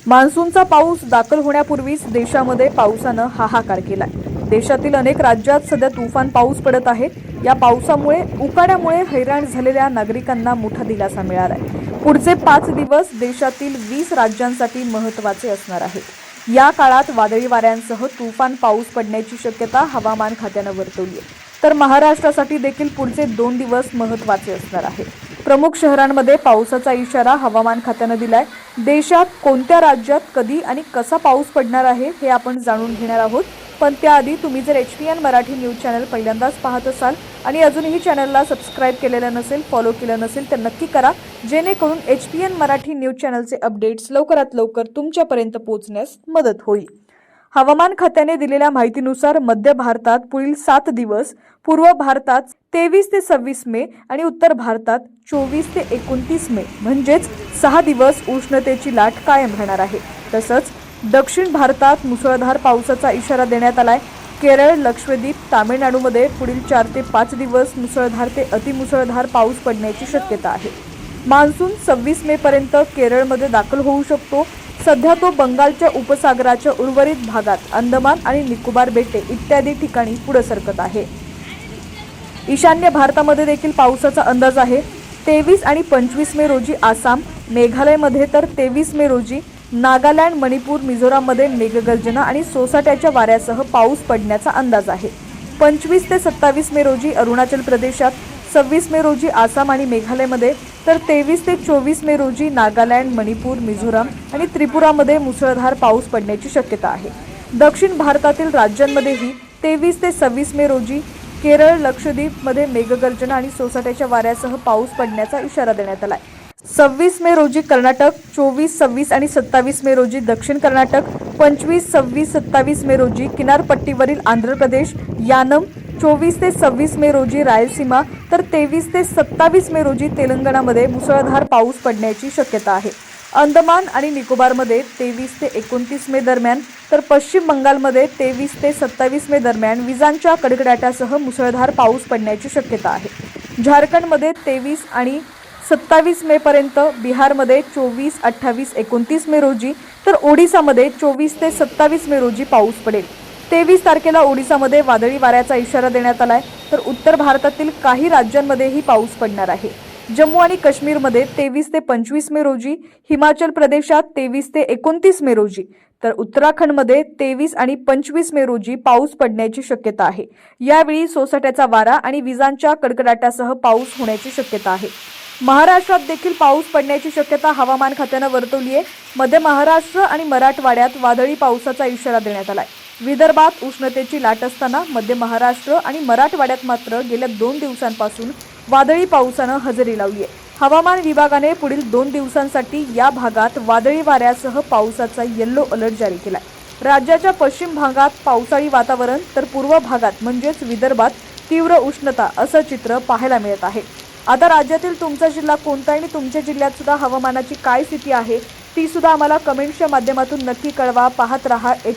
मान्सूनचा पाऊस दाखल होण्यापूर्वीच देशामध्ये पावसानं हाहाकार केलाय। देशातील अनेक राज्यात सध्या तुफान पाऊस पडत आहे। या पावसामुळे उकाड्यामुळे हैराण झालेल्या नागरिकांना मोठा दिलासा मिळालाय। पुढचे 5 दिवस देशातील 20 राज्यांसाठी महत्त्वाचे असणार आहेत। या काळात वादळी वाऱ्यांसह तुफान पाऊस पडण्याची शक्यता हवामान खात्याने वर्तवली आहे। तर महाराष्ट्रासाठी देखील पुढचे 2 दिवस महत्त्वाचे असणार आहेत। प्रमुख शहरांमध्ये पावसाचा इशारा हवामान खात्याने दिलाय। देशात कोणत्या राज्यात कधी आणि कसा पाऊस पडणार आहे हे आपण जाणून घेणार आहोत। पण त्याआधी तुम्ही जर HPN मराठी न्यूज चॅनल पहिल्यांदाच पाहत असाल आणि अजूनही चॅनलला सबस्क्राइब केलेलं नसेल, फॉलो केलं नसेल तर नक्की करा, जेणेकरून HPN मराठी न्यूज चॅनलचे अपडेट्स लवकरात लवकर तुमच्यापर्यंत पोहोचण्यास मदत होईल। हवामान खात्याने दिलेल्या माहितीनुसार मध्य भारतात पुढील 7 दिवस, पूर्व भारतात 23 ते 26 मे आणि उत्तर भारतात 24 ते 29 मे म्हणजेच 6 दिवस उष्णतेची लाट कायम राहणार आहे। तसंच दक्षिण भारतात मुसळधार पावसाचा इशारा देण्यात आलाय। केरळ, लक्षद्वीप, तामिळनाडूमध्ये पुढील 4 ते 5 दिवस मुसळधार ते अतिमुसळधार पाऊस पडण्याची शक्यता आहे। मान्सून 26 मे पर्यंत केरळमध्ये दाखल होऊ शकतो। सध्या तो बंगालच्या उपसागराच्या उर्वरित भागात, अंदमान आणि निकोबार बेटे इत्यादी ठिकाणी पुढे सरकत आहे। ईशान्य भारतामध्ये देखील पावसाचा अंदाज आहे। 23 आणि 25 मे रोजी आसाम, मेघालयमध्ये तर 23 मे रोजी नागालँड, मणिपूर, मिझोराममध्ये मेघगर्जना आणि सोसाट्याच्या वाऱ्यासह पाऊस पडण्याचा अंदाज आहे। 25 ते 27 मे रोजी अरुणाचल प्रदेशात, 26 मे रोजी आसाम आणि मेघालयमध्ये तर 23 ते 24 मे रोजी नागालँड, मणिपूर, मिझोराम आणि त्रिपुरामध्ये मुसळधार पाऊस पडण्याची शक्यता आहे। दक्षिण भारतातील राज्यांमध्येही 23 ते 26 मे रोजी केरळ, लक्षद्वीपमध्ये मेघगर्जना आणि सोसाट्याच्या वाऱ्यासह पाऊस पडण्याचा इशारा देण्यात आलाय। 26 मे रोजी कर्नाटक, 24, 26 आणि 27 मे रोजी दक्षिण कर्नाटक, 25, 26, 27 मे रोजी किनारपट्टीवरील आंध्र प्रदेश, यानम, 24 ते 26 मे रोजी रायलसीमा तर 23 ते 27 मे रोजी तेलंगणामध्ये मुसळधार पाऊस पडण्याची शक्यता आहे। अंदमान आणि निकोबारमध्ये 23 ते 29 मे दरम्यान तर पश्चिम बंगालमध्ये 23 ते 27 मे दरम्यान विजांच्या कडकडाटासह मुसळधार पाऊस पडण्याची शक्यता आहे। झारखंडमध्ये 23 आणि 27 मे पर्यंत, बिहारमध्ये 24, 28, 29 मे रोजी तर ओडिसामध्ये 24 ते 27 मे रोजी पाऊस पडेल। 23 तारखेला ओडिसामध्ये वादळी वाऱ्याचा इशारा देण्यात आलाय। तर उत्तर भारतातील काही राज्यांमध्येही पाऊस पडणार आहे। जम्मू आणि काश्मीरमध्ये 23 ते 25 मे रोजी, हिमाचल प्रदेशात 23 ते 29 मे रोजी तर उत्तराखंडमध्ये 23 आणि 25 मे रोजी पाऊस पडण्याची शक्यता आहे। यावेळी सोसाट्याचा वारा आणि विजांच्या कडकडाटासह पाऊस होण्याची शक्यता आहे। महाराष्ट्रात देखील पाऊस पडण्याची शक्यता हवामान खात्याने वर्तवली आहे। मध्य महाराष्ट्र आणि मराठवाड्यात वादळी पावसाचा इशारा देण्यात आलाय। विदर्भात उष्णतेची लाट असताना मध्य महाराष्ट्र आणि मराठवाड्यात मात्र गेल्या 2 दिवसांपासून वादळी पावसानं हजेरी लावली आहे। हवामान विभागाने पुढील 2 दिवसांसाठी या भागात वादळी वाऱ्यासह पावसाचा येलो अलर्ट जारी केलाय। राज्याच्या पश्चिम भागात पावसाळी वातावरण तर पूर्व भागात म्हणजेच विदर्भात तीव्र उष्णता असं चित्र पाहायला मिळत आहे। आता राज्यातील तुमचा जिल्हा कोणता आणि तुमच्या जिल्ह्यात सुद्धा हवामानाची काय स्थिती आहे ती सुद्धा आम्हाला कमेंट्सच्या माध्यमातून नक्की कळवा। पाहत रहा